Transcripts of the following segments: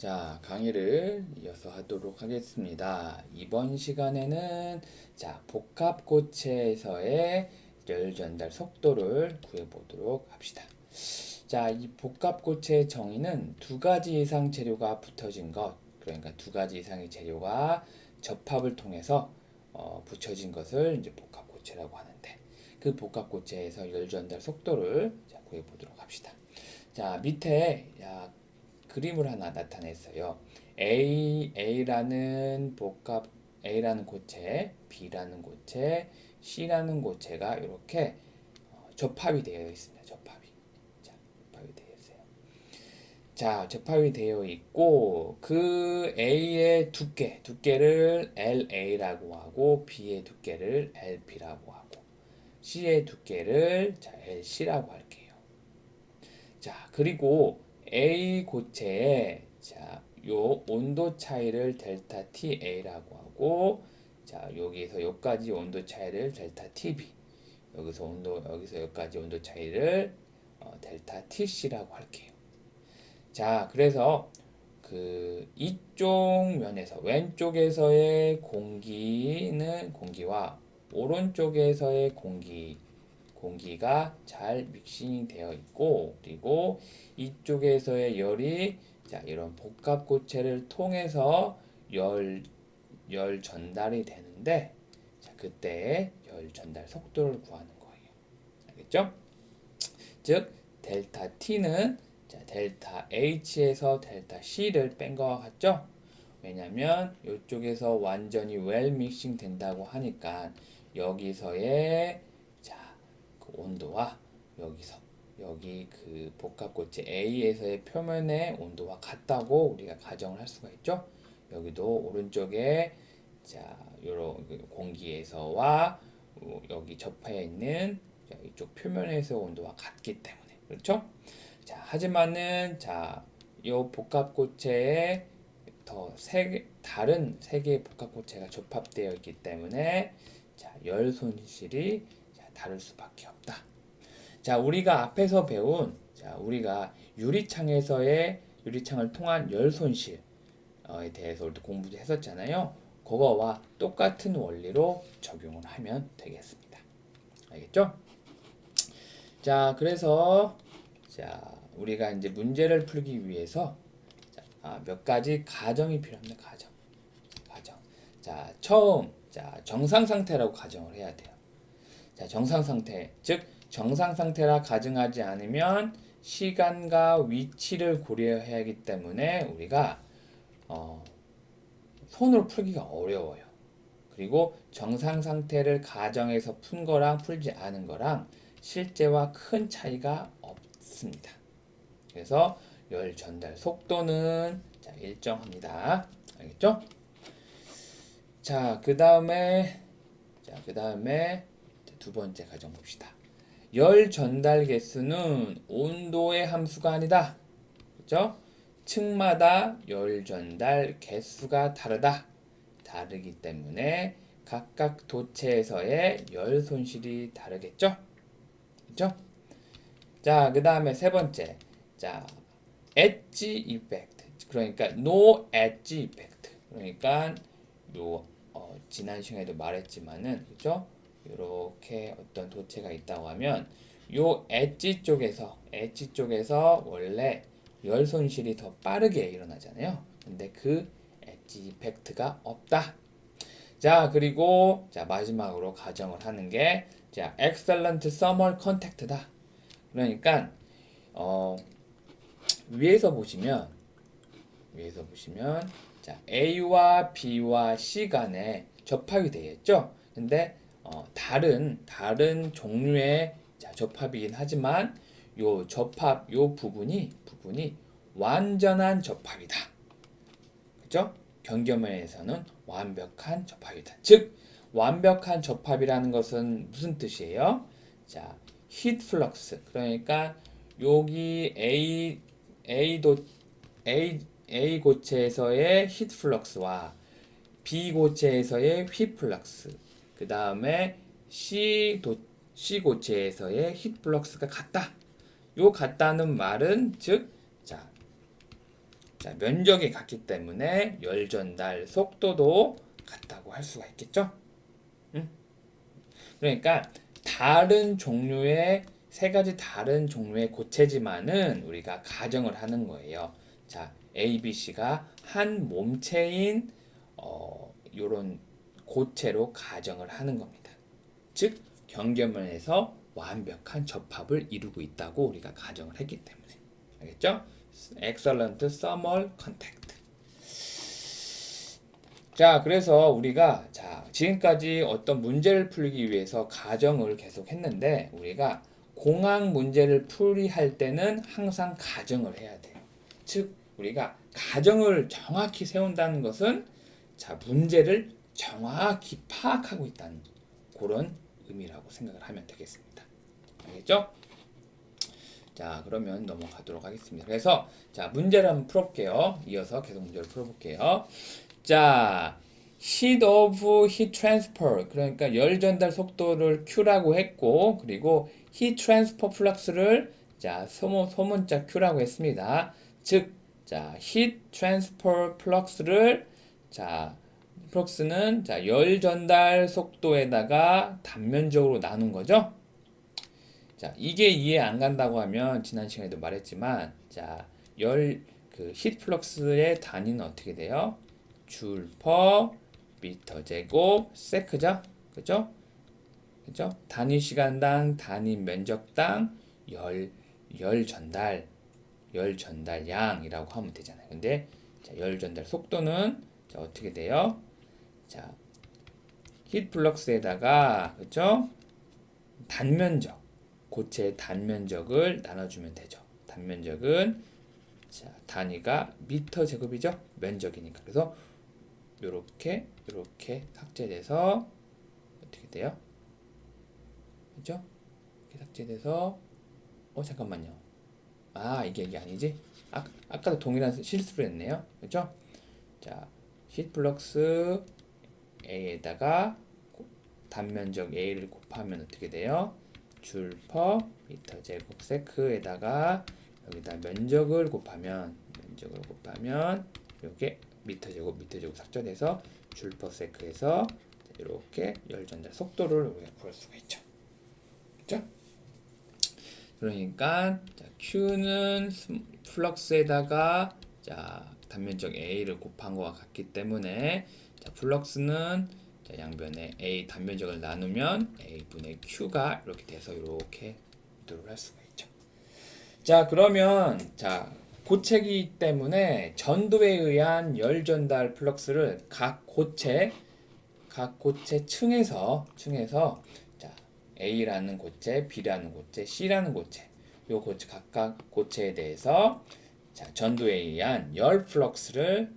자, 강의를 이어서 하도록 하겠습니다. 이번 시간에는 복합고체에서의 열 전달 속도를 구해보도록 합시다. 자, 이 복합고체의 정의는 두 가지 이상 재료가 붙어진 것, 그러니까 두 가지 이상의 재료가 접합을 통해서 붙여진 것을 이제 복합고체라고 하는데, 그 복합고체에서 열 전달 속도를 구해보도록 합시다. 자, 밑에 그림을 하나 나타냈어요. A라는 고체, B라는 고체, C라는 고체가 이렇게 접합이 되어 있습니다. 접합이 되어 있어요. 자, 접합이 되어 있고 그 A의 두께를 LA라고 하고 B의 두께를 LB라고 하고 C의 두께를 LC라고 할게요. 자, 그리고 A 고체에 요 온도 차이를 델타 TA라고 하고, 여기서 여기까지 온도 차이를 델타 TB, 여기서 여기까지 온도 차이를 델타 TC라고 할게요. 자, 그래서 이쪽 면에서 왼쪽에서의 공기와 오른쪽에서의 공기가 잘 믹싱이 되어 있고, 그리고 이쪽에서의 열이 이런 복합고체를 통해서 열 전달이 되는데, 그때 열 전달 속도를 구하는 거예요. 알겠죠? 즉 델타 T는 델타 H에서 델타 C를 뺀 것과 같죠? 왜냐면 이쪽에서 완전히 웰 믹싱 된다고 하니까 여기서의 그 온도와 여기 그 복합고체 A에서의 표면의 온도와 같다고 우리가 가정을 할 수가 있죠. 여기도 오른쪽에 요런 공기에서와 여기 접해 있는 이쪽 표면에서 온도와 같기 때문에, 그렇죠? 하지만은 요 복합고체에 다른 세 개의 복합고체가 접합되어 있기 때문에 열 손실이 다를 수밖에 없다. 우리가 앞에서 배운 우리가 유리창을 통한 열 손실에 대해서 우리 공부도 했었잖아요. 그거와 똑같은 원리로 적용을 하면 되겠습니다. 알겠죠? 그래서 우리가 이제 문제를 풀기 위해서 몇 가지 가정이 필요합니다. 가정. 처음 정상 상태라고 가정을 해야 돼요. 정상 상태, 즉 정상 상태라 가정하지 않으면 시간과 위치를 고려해야 하기 때문에 우리가 손으로 풀기가 어려워요. 그리고 정상 상태를 가정해서 푼 거랑 풀지 않은 거랑 실제와 큰 차이가 없습니다. 그래서 열 전달 속도는 일정합니다. 알겠죠? 그 다음에 두 번째 가정 봅시다. 열 전달 개수는 온도의 함수가 아니다. 그렇죠? 층마다 열 전달 개수가 다르기 때문에 각각 도체에서의 열 손실이 다르겠죠? 그렇죠? 그 다음에 세 번째. 엣지 이펙트. 그러니까 no edge 이펙트. 그러니까 지난 시간에도 말했지만은, 그죠? 이렇게 어떤 도체가 있다고 하면 요 엣지 쪽에서 원래 열 손실이 더 빠르게 일어나잖아요. 근데 그 엣지 이펙트가 없다. 그리고 마지막으로 가정을 하는 게 excellent thermal contact다. 그러니까 위에서 보시면 A와 B와 C 간에 접합이 되어 있죠. 근데 다른 종류의 접합이긴 하지만 요 부분이 완전한 접합이다. 그죠? 경계면에서는 완벽한 접합이다. 즉 완벽한 접합이라는 것은 무슨 뜻이에요? 히트 플럭스. 그러니까 여기 A 고체에서의 히트 플럭스와 B 고체에서의 히트 플럭스, 그 다음에 C 고체에서의 히트 플럭스가 같다. 요 같다는 말은 즉 자, 면적이 같기 때문에 열 전달 속도도 같다고 할 수가 있겠죠? 응? 그러니까 다른 종류의 세 가지 다른 종류의 고체지만은 우리가 가정을 하는 거예요. 자, A, B, C가 한 몸체인 요런 고체로 가정을 하는 겁니다. 즉 경계면에서 완벽한 접합을 이루고 있다고 우리가 가정을 했기 때문에. 알겠죠? Excellent thermal contact. 자, 그래서 우리가 지금까지 어떤 문제를 풀기 위해서 가정을 계속 했는데 우리가 공학 문제를 풀이할 때는 항상 가정을 해야 돼요. 즉, 우리가 가정을 정확히 세운다는 것은 문제를 정확히 파악하고 있다는 그런 의미라고 생각을 하면 되겠습니다. 알겠죠? 자, 그러면 넘어가도록 하겠습니다. 그래서 문제를 한번 풀어볼게요. 이어서 계속 문제를 풀어볼게요. 자, heat of heat transfer, 그러니까 열 전달 속도를 Q라고 했고, 그리고 heat transfer flux를 소문자 Q라고 했습니다. 즉, heat transfer flux를 플럭스는 열 전달 속도에다가 단면적으로 나눈 거죠. 자, 이게 이해 안 간다고 하면 지난 시간에도 말했지만 히트 플럭스의 단위는 어떻게 돼요? 줄 퍼 미터 제곱 세크죠? 그죠? 그죠? 단위 시간당 단위 면적당 열 전달량이라고 하면 되잖아요. 근데 열 전달 속도는 어떻게 돼요? 히트 플럭스에다가 그죠? 단면적 고체의 단면적을 나눠주면 되죠. 단면적은 단위가 미터 제곱이죠. 면적이니까. 그래서 요렇게 삭제돼서 어떻게 돼요? 그죠? 이렇게 삭제돼서 잠깐만요. 이게 아니지? 아까도 동일한 실수를 했네요. 그죠? 히트 플럭스 A에다가 단면적 A를 곱하면 어떻게 돼요? 줄 퍼 미터 제곱 세크에다가 여기다 면적을 곱하면 이게 미터 제곱 삭제돼서 줄 퍼 세크에서 이렇게 열 전달 속도를 우리가 구할 수가 있죠. 그렇죠? 그러니까 Q는 플럭스에다가 단면적 A를 곱한 것과 같기 때문에 플럭스는 양변에 A 단면적을 나누면 A분의 Q가 이렇게 돼서 이렇게 유도를 할 수가 있죠. 자, 그러면 고체이기 때문에 전도에 의한 열 전달 플럭스를 각 고체 층에서 A라는 고체, B라는 고체, C라는 고체, 요 고체 각각 고체에 대해서 전도에 의한 열 플럭스를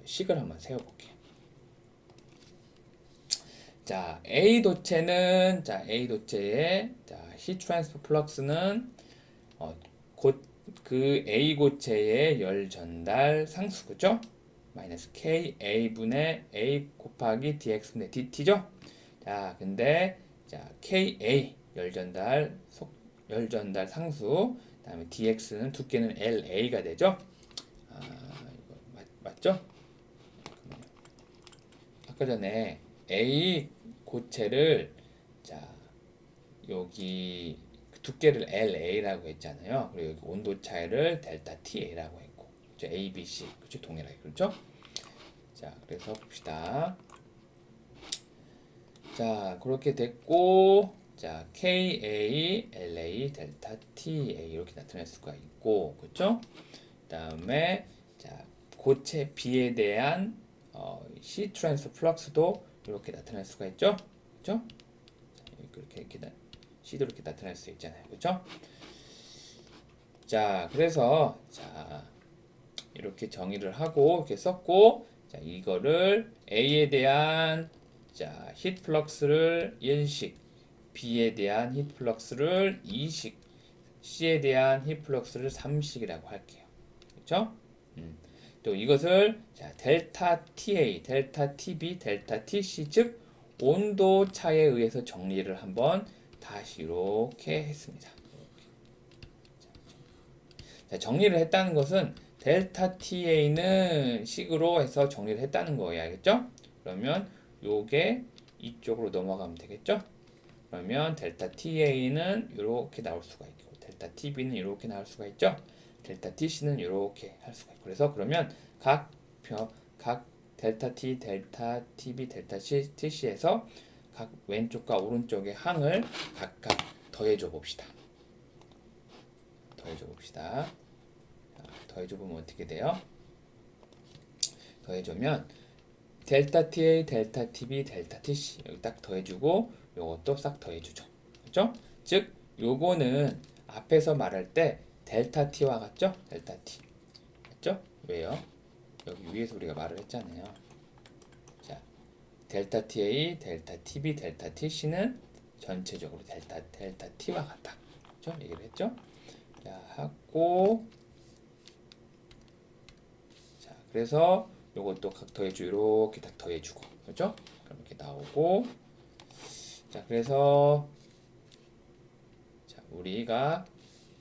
식을 한번 세워볼게요. A 도체는 A 도체의 heat transfer flux는 그 A 고체의 열 전달 상수죠. 마이너스 K A분의 A 곱하기 dx분의 dt죠. 근데 KA 열 전달 상수, 그다음에 dx는 두께는 LA가 되죠. 이거 맞죠? 아까 전에 A 고체를 여기 두께를 LA라고 했잖아요. 그리고 여기 온도 차이를 델타 TA라고 했고, A, B, C 그렇죠? 동일하게 그렇죠? 그래서 봅시다. 그렇게 됐고, KA, LA, 델타 TA 이렇게 나타낼 수가 있고, 그렇죠? 그다음에 고체 B에 대한 C 트랜스 플럭스도 이렇게 나타낼 수가 있죠, 그렇죠? 이렇게 C도 이렇게 나타낼 수 있잖아요, 그렇죠? 그래서 이렇게 정의를 하고 이렇게 썼고, 이거를 A에 대한 히트 플럭스를 1식, B에 대한 히트 플럭스를 2식, C에 대한 히트 플럭스를 3식이라고 할게요, 그렇죠? 또 이것을 델타 TA, 델타 TB, 델타 TC 즉 온도 차에 의해서 정리를 한번 다시 이렇게 했습니다. 정리를 했다는 것은 델타 TA는 식으로 해서 정리를 했다는 거예요. 알겠죠? 그러면 요게 이쪽으로 넘어가면 되겠죠? 그러면 델타 TA는 이렇게 나올 수가 있고 델타 TB는 이렇게 나올 수가 있죠? 델타 TC는 이렇게 할 수가 있고 그래서 그러면 각 델타 T, 델타 TB, 델타 TC에서 각 왼쪽과 오른쪽의 항을 각각 더해줘 봅시다. 더해줘 봅시다. 더해줘 보면 어떻게 돼요? 더해주면 델타 TA, 델타 TB, 델타 TC 여기 딱 더해주고 요것도 싹 더해주죠. 그죠? 즉 요거는 앞에서 말할 때 델타 T와 같죠? 델타 T 맞죠? 왜요? 여기 위에서 우리가 말을 했잖아요. 자, 델타 TA, 델타 TB, 델타 TC는 전체적으로 델타 T와 같다. 그죠? 얘기를 했죠? 자, 하고 자, 그래서 요것도 각 더해주고 이렇게 딱 더해주고 그죠? 그럼 이렇게 나오고 자, 그래서 자, 우리가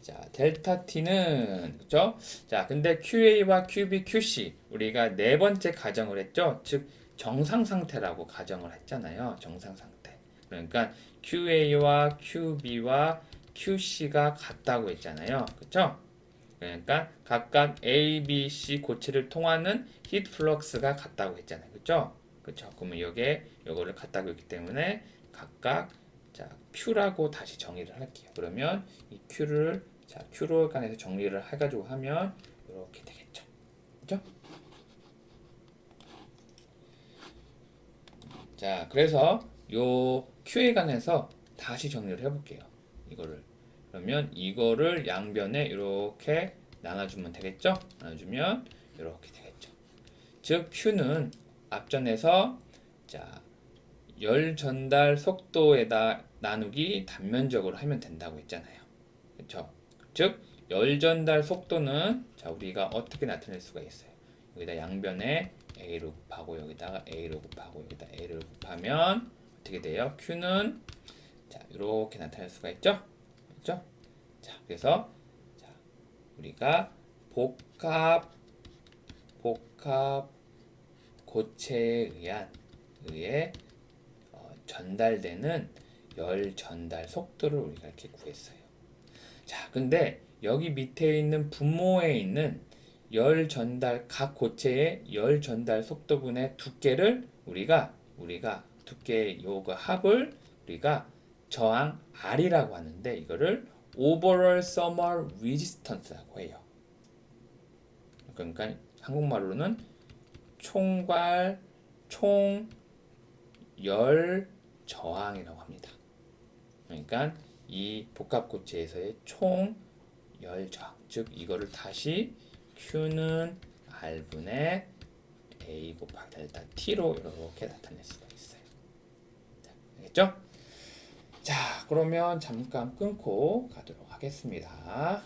자, 델타 T는 그죠? 자, 근데 QA와 QB, QC 우리가 네 번째 가정을 했죠? 즉 정상 상태라고 가정을 했잖아요. 정상 상태. 그러니까 QA와 QB와 QC가 같다고 했잖아요. 그렇죠? 그러니까 각각 A, B, C 고체를 통하는 히트 플럭스가 같다고 했잖아요. 그렇죠? 그렇죠? 그러면 여기에 요거를 같다고 했기 때문에 각각 자, Q라고 다시 정의를 할게요. 그러면 이 Q를 자, Q로 간에서 정리를 해 가지고 하면 이렇게 되겠죠. 그렇죠? 자, 그래서 요 Q에 관해서 다시 정리를 해 볼게요. 이거를 그러면 이거를 양변에 이렇게 나눠주면 되겠죠? 나눠주면 이렇게 되겠죠. 즉 Q는 앞전에서 자, 열 전달 속도에다 나누기 단면적으로 하면 된다고 했잖아요. 그렇죠? 즉, 열 전달 속도는 자, 우리가 어떻게 나타낼 수가 있어요? 여기다 양변에 A로 곱하고 여기다가 A로 곱하고 여기다 A를 곱하면 어떻게 돼요? Q는 자, 이렇게 나타낼 수가 있죠? 그렇죠? 자, 그래서 자, 우리가 복합 고체에 의해 전달되는 열 전달 속도를 우리가 이렇게 구했어요. 자, 근데 여기 밑에 있는 분모에 있는 열 전달 각 고체의 열 전달 속도분의 두께를 우리가 두께 요거 합을 우리가 저항 R이라고 하는데 이거를 overall thermal resistance라고 해요. 그러니까 한국말로는 총괄 총열 저항이라고 합니다. 그러니까 이 복합고체에서의 총열 저항, 즉 이거를 다시 Q는 R분의 A 곱하기 델타 T로 이렇게 나타낼 수가 있어요. 자, 알겠죠? 자, 그러면 잠깐 끊고 가도록 하겠습니다.